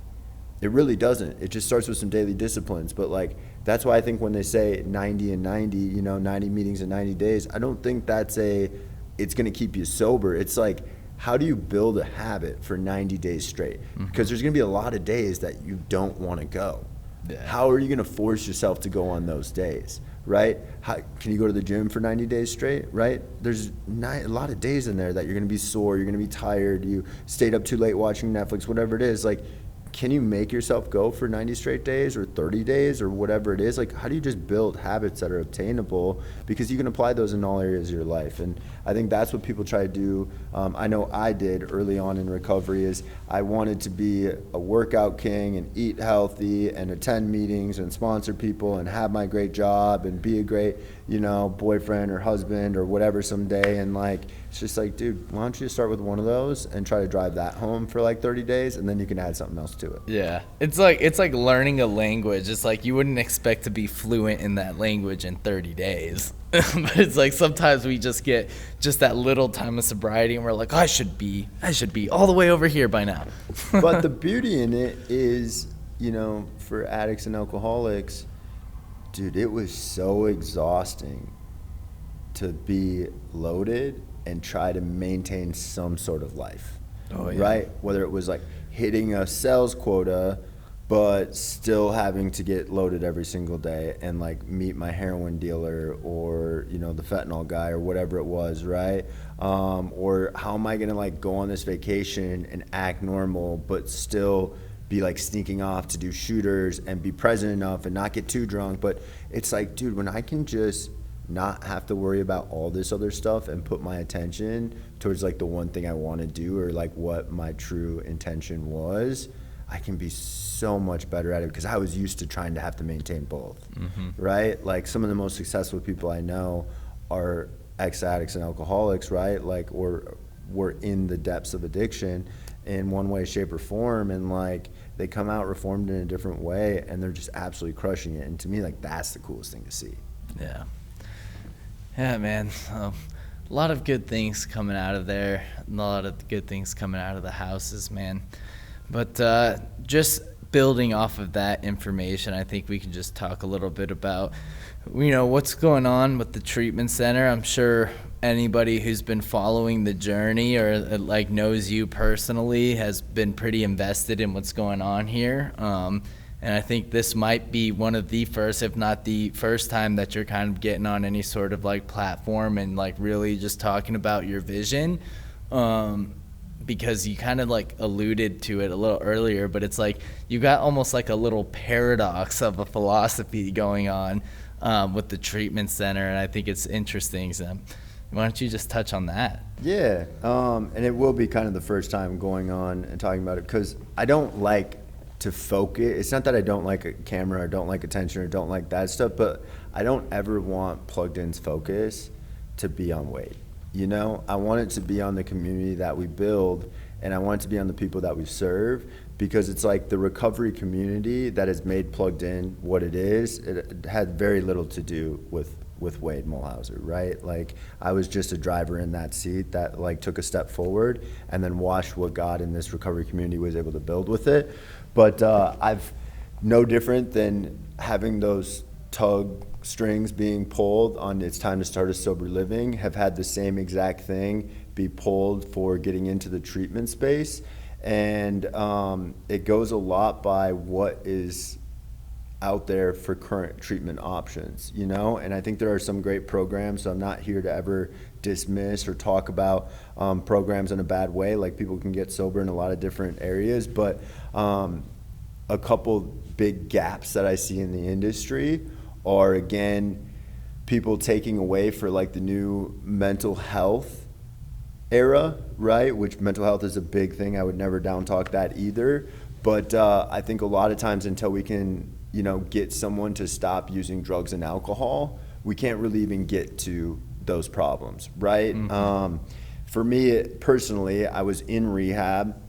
It really doesn't. It just starts with some daily disciplines. But like, that's why I think when they say 90 and 90, you know, 90 meetings in 90 days, I don't think that's it's going to keep you sober. It's like, how do you build a habit for 90 days straight? Because there's going to be a lot of days that you don't want to go. How are you going to force yourself to go on those days? Right? Can you go to the gym for 90 days straight? Right? There's a lot of days in there that you're going to be sore, you're going to be tired, you stayed up too late watching Netflix, whatever it is. Like, can you make yourself go for 90 straight days or 30 days or whatever it is? Like, how do you just build habits that are obtainable? Because you can apply those in all areas of your life. And I think that's what people try to do. I know I did early on in recovery is I wanted to be a workout king and eat healthy and attend meetings and sponsor people and have my great job and be a great, boyfriend or husband or whatever someday. And like, it's just like, dude, why don't you start with one of those and try to drive that home for like 30 days and then you can add something else to it. Yeah. It's like learning a language. It's like you wouldn't expect to be fluent in that language in 30 days. But it's like sometimes we just get just that little time of sobriety and we're like, I should be all the way over here by now. But the beauty in it is, for addicts and alcoholics, dude, it was so exhausting to be loaded and try to maintain some sort of life. Oh, yeah. Right? Whether it was like hitting a sales quota, but still having to get loaded every single day and like meet my heroin dealer or, the fentanyl guy or whatever it was, right? Or how am I going to like go on this vacation and act normal, but still be like sneaking off to do shooters and be present enough and not get too drunk. But it's like, dude, when I can just not have to worry about all this other stuff and put my attention towards like the one thing I want to do or like what my true intention was, I can be so much better at it because I was used to trying to have to maintain both, right? Like some of the most successful people I know are ex-addicts and alcoholics, right? Like, or were in the depths of addiction in one way, shape, or form, and like they come out reformed in a different way and they're just absolutely crushing it. And to me, like, that's the coolest thing to see. Yeah, man. A lot of good things coming out of there. A lot of good things coming out of the houses, man. But just building off of that information, I think we can just talk a little bit about, what's going on with the treatment center. I'm sure anybody who's been following the journey or like knows you personally has been pretty invested in what's going on here. And I think this might be one of the first, if not the first time that you're kind of getting on any sort of like platform and like really just talking about your vision. Because you kind of like alluded to it a little earlier, but it's like you got almost like a little paradox of a philosophy going on with the treatment center. And I think it's interesting. So why don't you just touch on that? Yeah. And it will be kind of the first time going on and talking about it because I don't like to focus. It's not that I don't like a camera or don't like attention or don't like that stuff, but I don't ever want Plugged In's focus to be on Wade. I want it to be on the community that we build, and I want it to be on the people that we serve, because it's like the recovery community that has made Plugged In what it is. It had very little to do with Wade Mulhauser, right? Like, I was just a driver in that seat that like took a step forward and then watched what God in this recovery community was able to build with it. But I've no different than having those tug strings being pulled on it's time to start a sober living, have had the same exact thing be pulled for getting into the treatment space. And it goes a lot by what is out there for current treatment options, and I think there are some great programs, so I'm not here to ever dismiss or talk about programs in a bad way. Like, people can get sober in a lot of different areas, but a couple big gaps that I see in the industry are, again, people taking away for like the new mental health era, right? Which mental health is a big thing. I would never down talk that either. But I think a lot of times until we can, get someone to stop using drugs and alcohol, we can't really even get to those problems, right? For me personally, I was in rehab.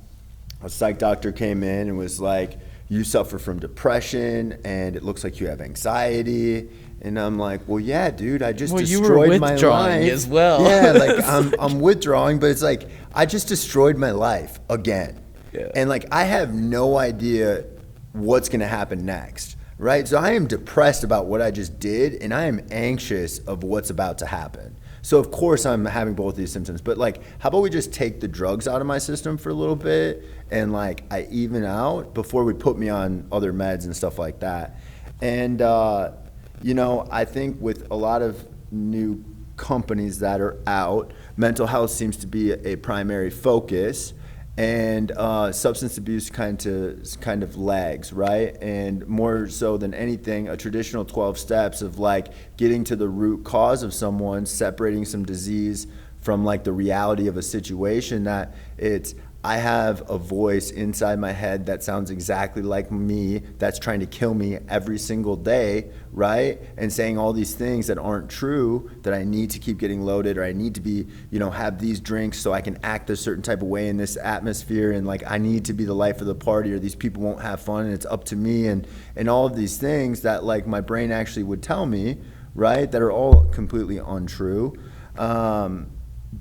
A psych doctor came in and was like, you suffer from depression and it looks like you have anxiety. And I'm like, well, yeah, dude, I just destroyed my life as well. Yeah, like I'm withdrawing, but it's like I just destroyed my life again. Yeah. And like I have no idea what's gonna happen next, right? So I am depressed about what I just did, and I am anxious of what's about to happen. So of course I'm having both these symptoms, but like, how about we just take the drugs out of my system for a little bit and like I even out before we put me on other meds and stuff like that. And I think with a lot of new companies that are out, mental health seems to be a primary focus. and substance abuse kind of lags, right? And more so than anything, a traditional 12 steps of like getting to the root cause of someone, separating some disease from like the reality of a situation, that it's, I have a voice inside my head that sounds exactly like me, that's trying to kill me every single day, right? And saying all these things that aren't true, that I need to keep getting loaded, or I need to be, have these drinks so I can act a certain type of way in this atmosphere, and like I need to be the life of the party, or these people won't have fun and it's up to me, and all of these things that like my brain actually would tell me, right? That are all completely untrue.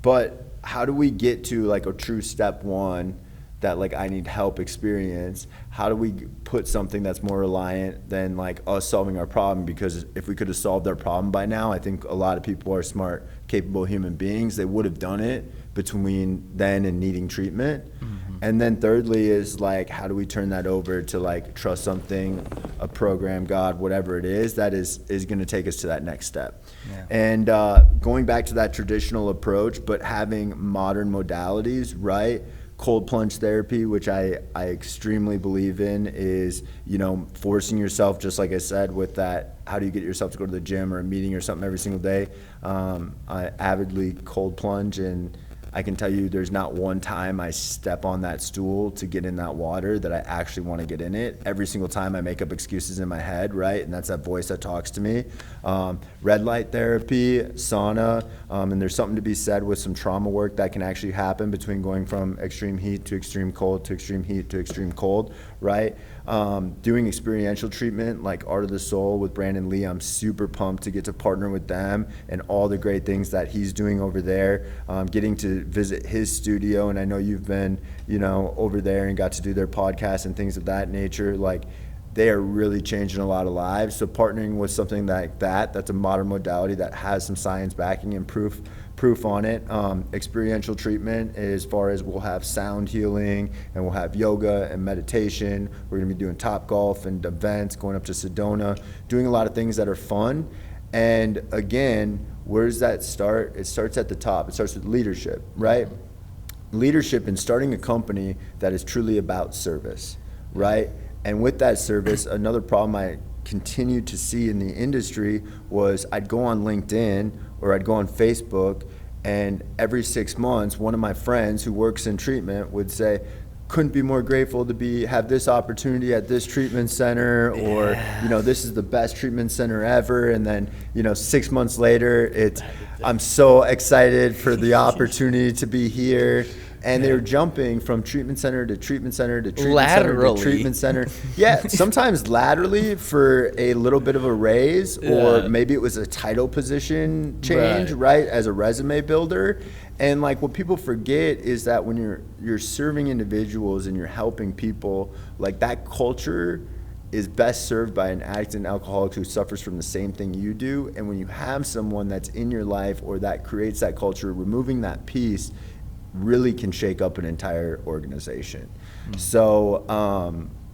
But how do we get to like a true step one that like I need help experience? How do we put something that's more reliant than like us solving our problem? Because if we could have solved our problem by now, I think a lot of people are smart, capable human beings. They would have done it between then and needing treatment. And then thirdly is like, how do we turn that over to like trust something, a program, God, whatever it is, that is going to take us to that next step. Yeah. And going back to that traditional approach, but having modern modalities, right? Cold plunge therapy, which I extremely believe in, is, forcing yourself, just like I said, with that, how do you get yourself to go to the gym or a meeting or something every single day? I avidly cold plunge, and I can tell you there's not one time I step on that stool to get in that water that I actually want to get in it. Every single time I make up excuses in my head, right? And that's that voice that talks to me. Red light therapy, sauna, and there's something to be said with some trauma work that can actually happen between going from extreme heat to extreme cold to extreme heat to extreme cold, right? Doing experiential treatment like Art of the Soul with Brandon Lee. I'm super pumped to get to partner with them and all the great things that he's doing over there. Getting to visit his studio, and I know you've been, over there and got to do their podcast and things of that nature. Like, they are really changing a lot of lives. So partnering with something like that's a modern modality that has some science backing and proof on it. Experiential treatment, as far as we'll have sound healing, and we'll have yoga and meditation. We're gonna be doing Top Golf and events, going up to Sedona, doing a lot of things that are fun. And again, where does that start? It starts at the top. It starts with leadership, right? Leadership in starting a company that is truly about service, right? And with that service, another problem I continued to see in the industry was I'd go on LinkedIn or I'd go on Facebook, and every 6 months, one of my friends who works in treatment would say, couldn't be more grateful to have this opportunity at this treatment center, or this is the best treatment center ever. And then 6 months later, I'm so excited for the opportunity to be here. And they were jumping from treatment center to treatment center to treatment center to treatment center. Yeah, sometimes laterally for a little bit of a raise, or maybe it was a title position change, right, as a resume builder. And like, what people forget is that when you're serving individuals and you're helping people, like, that culture is best served by an addict and alcoholic who suffers from the same thing you do. And when you have someone that's in your life or that creates that culture, removing that piece really can shake up an entire organization. So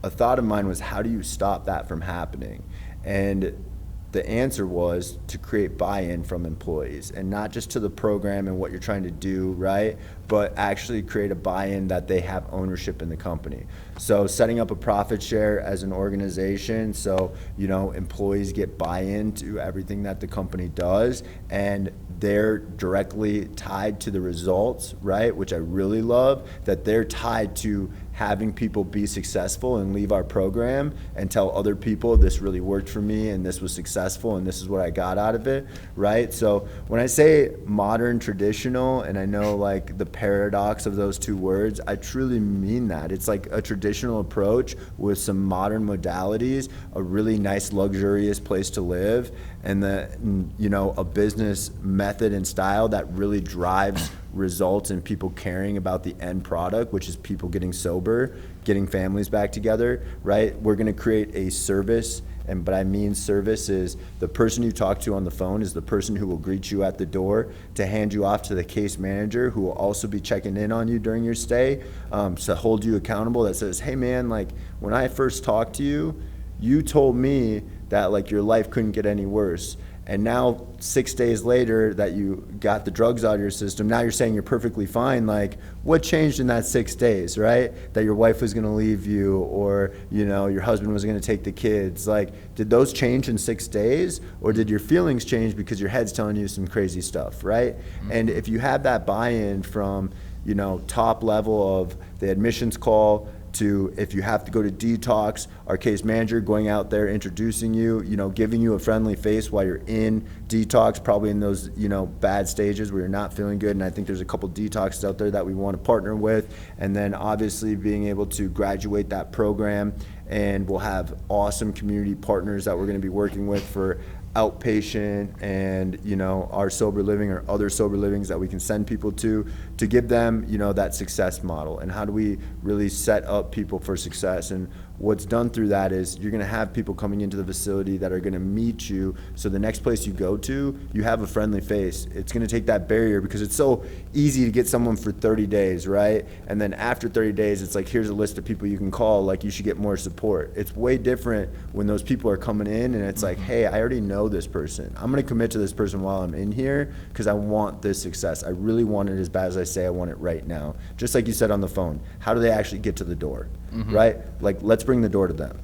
a thought of mine was, how do you stop that from happening? And the answer was to create buy-in from employees, and not just to the program and what you're trying to do, right? But actually create a buy-in that they have ownership in the company. So setting up a profit share as an organization, so employees get buy-in to everything that the company does, and they're directly tied to the results, right? Which I really love, that they're tied to having people be successful and leave our program and tell other people, this really worked for me and this was successful and this is what I got out of it, right? So when I say modern, traditional, and I know like the paradox of those two words, I truly mean that. It's like a traditional approach with some modern modalities, a really nice luxurious place to live, and a business method and style that really drives results in people caring about the end product, which is people getting sober, getting families back together, right? We're going to create a service, and but I mean service is the person you talk to on the phone is the person who will greet you at the door, to hand you off to the case manager who will also be checking in on you during your stay, to hold you accountable, that says, hey man, like when I first talked to you, you told me that like your life couldn't get any worse. And now 6 days later that you got the drugs out of your system, now you're saying you're perfectly fine. Like, what changed in that 6 days, right? That your wife was going to leave you, or, you know, your husband was going to take the kids. Like, did those change in 6 days, or did your feelings change because your head's telling you some crazy stuff, right? And if you have that buy-in from, you know, top level of the admissions call to, if you have to go to detox, our case manager going out there introducing you, you know, giving you a friendly face while you're in detox, probably in those, you know, bad stages where you're not feeling good. And I think there's a couple detoxes out there that we want to partner with. And then obviously being able to graduate that program, and we'll have awesome community partners that we're going to be working with for outpatient and, you know, our sober living or other sober livings that we can send people to give them, you know, that success model. And how do we really set up people for success? And what's done through that is you're going to have people coming into the facility that are going to meet you, so the next place you go to, you have a friendly face. It's going to take that barrier, because it's so easy to get someone for 30 days, right? And then after 30 days, it's like, here's a list of people you can call, like, you should get more support. It's way different when those people are coming in and it's like, hey, I already know this person. I'm going to commit to this person while I'm in here because I want this success. I really want it as bad as I say I want it right now. Just like you said on the phone, how do they actually get to the door, right? Like, let's bring the door to them.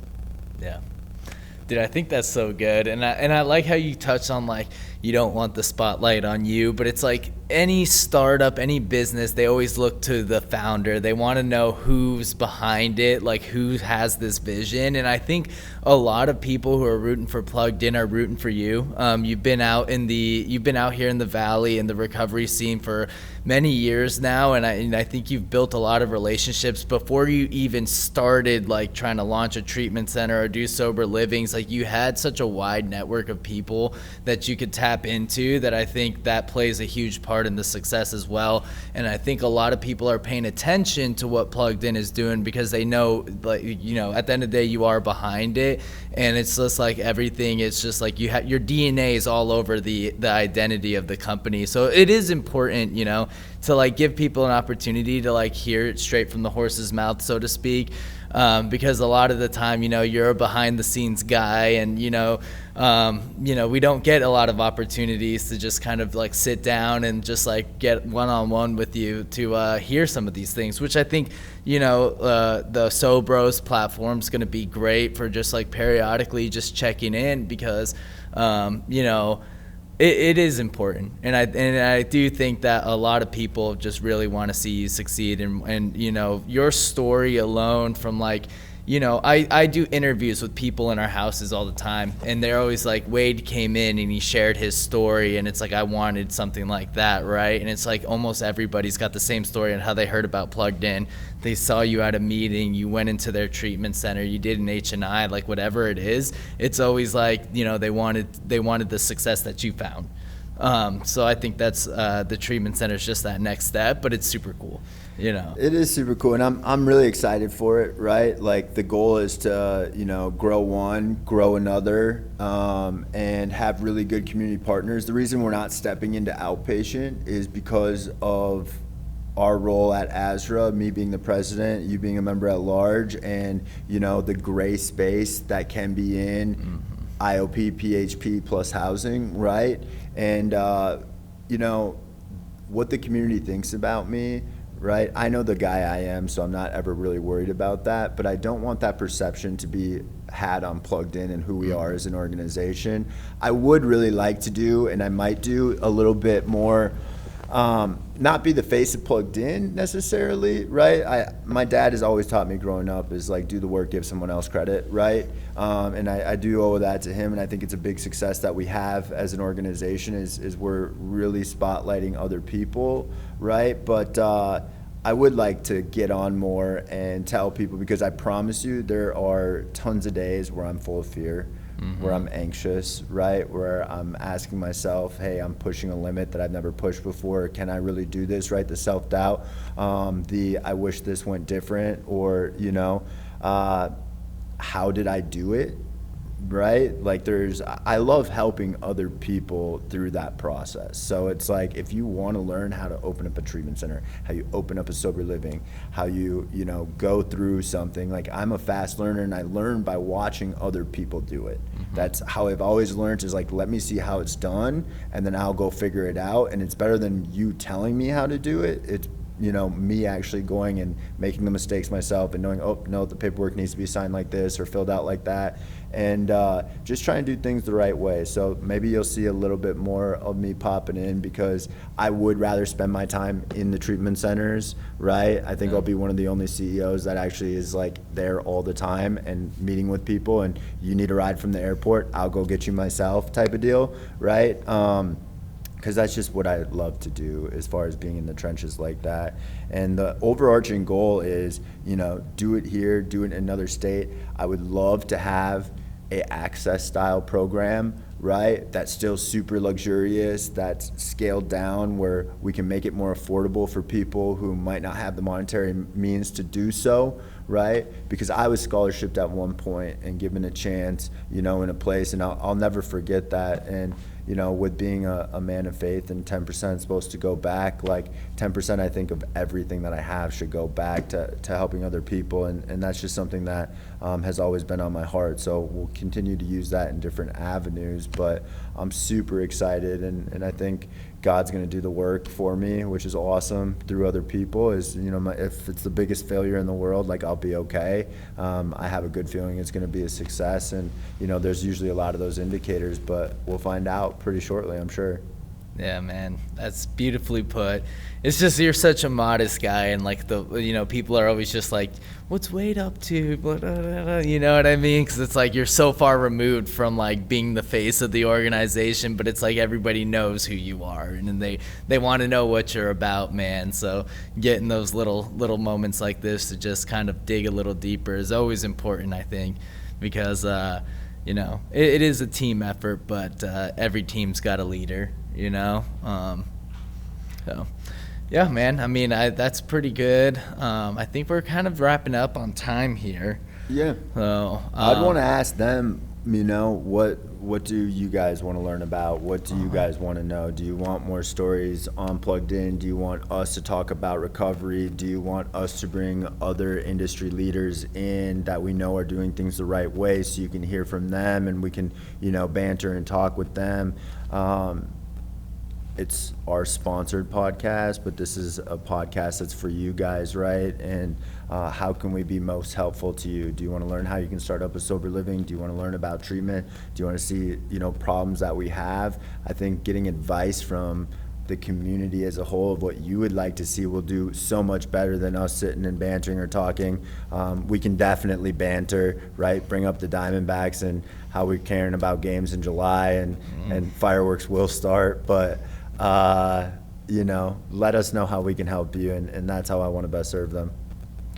Yeah. Dude, I think that's so good. And I like how you touch on, like, you don't want the spotlight on you, but it's like any startup, any business, they always look to the founder. They want to know who's behind it, like who has this vision. And I think a lot of people who are rooting for Plugged In are rooting for you. You've been out here in the Valley in the recovery scene for many years now, and I think you've built a lot of relationships before you even started, like, trying to launch a treatment center or do sober livings. Like, you had such a wide network of people that you could tap into, that I think that plays a huge part in the success as well. And I think a lot of people are paying attention to what Plugged In is doing because they know, like, you know, at the end of the day, you are behind it, and it's just like everything. It's just like you have your DNA is all over the identity of the company. So it is important, you know, to, like, give people an opportunity to, like, hear it straight from the horse's mouth, so to speak. Because a lot of the time, you know, you're a behind the scenes guy, and, you know, we don't get a lot of opportunities to just kind of, like, sit down and just, like, get one-on-one with you to hear some of these things, which I think, you know, the Sobros platform is going to be great for just, like, periodically just checking in, because, you know, it is important, and I do think that a lot of people just really want to see you succeed, and you know, your story alone, from, like, you know, I do interviews with people in our houses all the time, and they're always like, Wade came in and he shared his story, and it's like, I wanted something like that, right? And it's like almost everybody's got the same story on how they heard about Plugged In. They saw you at a meeting, you went into their treatment center, you did an H&I, like, whatever it is. It's always like, you know, they wanted the success that you found. So I think that's the treatment center is just that next step, but it's super cool. You know, it is super cool, and I'm really excited for it, right? Like, the goal is to, you know, grow one, grow another, and have really good community partners. The reason we're not stepping into outpatient is because of our role at ASRA, me being the president, you being a member at large, and, you know, the gray space that can be in IOP, PHP plus housing, right? And, you know, what the community thinks about me, right? I know the guy I am, so I'm not ever really worried about that, but I don't want that perception to be had on Plugged In and who we are as an organization. I would really like to do, and I might do a little bit more, not be the face of Plugged In necessarily, right? My dad has always taught me growing up is, like, do the work, give someone else credit, right? And I do owe that to him, and I think it's a big success that we have as an organization is we're really spotlighting other people, right? But I would like to get on more and tell people, because I promise you there are tons of days where I'm full of fear, where I'm anxious, right? Where I'm asking myself, hey, I'm pushing a limit that I've never pushed before. Can I really do this, right? The self-doubt, I wish this went different, or, you know, how did I do it, right? Like I love helping other people through that process. So it's like, if you want to learn how to open up a treatment center, how you open up a sober living, how you go through something, like, I'm a fast learner, and I learn by watching other people do it. That's how I've always learned, is like, let me see how it's done, and then I'll go figure it out. And it's better than you telling me how to do it. It's me actually going and making the mistakes myself and knowing, oh, no, the paperwork needs to be signed like this or filled out like that, and just try and do things the right way. So maybe you'll see a little bit more of me popping in, because I would rather spend my time in the treatment centers, right? I think I'll be one of the only CEOs that actually is like there all the time and meeting with people, and you need a ride from the airport, I'll go get you myself type of deal, right? Because that's just what I love to do, as far as being in the trenches like that. And the overarching goal is, do it here, do it in another state. I would love to have a access style program, right? That's still super luxurious, that's scaled down, where we can make it more affordable for people who might not have the monetary means to do so, right? Because I was scholarshiped at one point and given a chance, in a place, and I'll never forget that. And with being a man of faith, and 10% is supposed to go back, like 10%, I think, of everything that I have should go back to helping other people. And that's just something that has always been on my heart. So we'll continue to use that in different avenues, but I'm super excited. And I think God's going to do the work for me, which is awesome, through other people. If it's the biggest failure in the world, like, I'll be okay. I have a good feeling it's going to be a success. And, there's usually a lot of those indicators, but we'll find out pretty shortly, I'm sure. Yeah, man, that's beautifully put. It's just, you're such a modest guy, and like people are always just like, what's Wade up to? You know what I mean? Because it's like, you're so far removed from like being the face of the organization, but it's like everybody knows who you are, and then they want to know what you're about, man. So getting those little moments like this to just kind of dig a little deeper is always important, I think, because it is a team effort, but every team's got a leader. So yeah, man, I mean, that's pretty good. I think we're kind of wrapping up on time here. Yeah. So I'd want to ask them, what do you guys want to learn about? What do you guys want to know? Do you want more stories on Plugged In? Do you want us to talk about recovery? Do you want us to bring other industry leaders in that we know are doing things the right way, so you can hear from them and we can, banter and talk with them? It's our sponsored podcast, but this is a podcast that's for you guys, right? And how can we be most helpful to you? Do you want to learn how you can start up a sober living? Do you want to learn about treatment? Do you want to see, problems that we have? I think getting advice from the community as a whole of what you would like to see will do so much better than us sitting and bantering or talking. We can definitely banter, right? Bring up the Diamondbacks and how we're caring about games in July, and fireworks will start, but let us know how we can help you, and that's how I want to best serve them.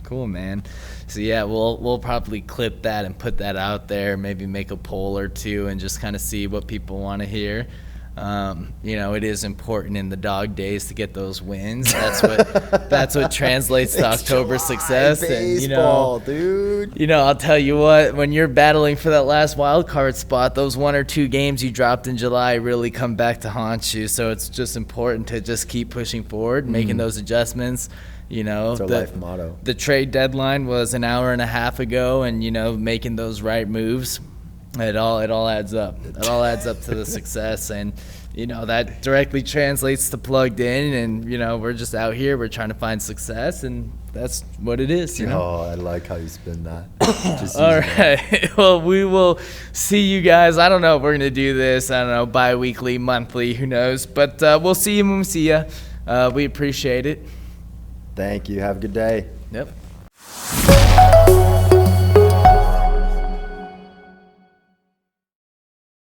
Cool, man. So yeah, we'll probably clip that and put that out there, maybe make a poll or two, and just kind of see what people want to hear. It is important in the dog days to get those wins. That's what translates to October success. Baseball, and dude. I'll tell you what, when you're battling for that last wild card spot, those 1 or 2 games you dropped in July really come back to haunt you. So it's just important to just keep pushing forward, making those adjustments. It's our life motto. The trade deadline was an hour and a half ago, and making those right moves, it all adds up. It all adds up to the success, and that directly translates to Plugged In, and we're just out here, we're trying to find success, and that's what it is. Oh, I like how you spin that. All right. Well, we will see you guys. I don't know if we're gonna do this. I don't know, bi-weekly, monthly, who knows? But we'll see you when we see you. We appreciate it. Thank you. Have a good day. Yep.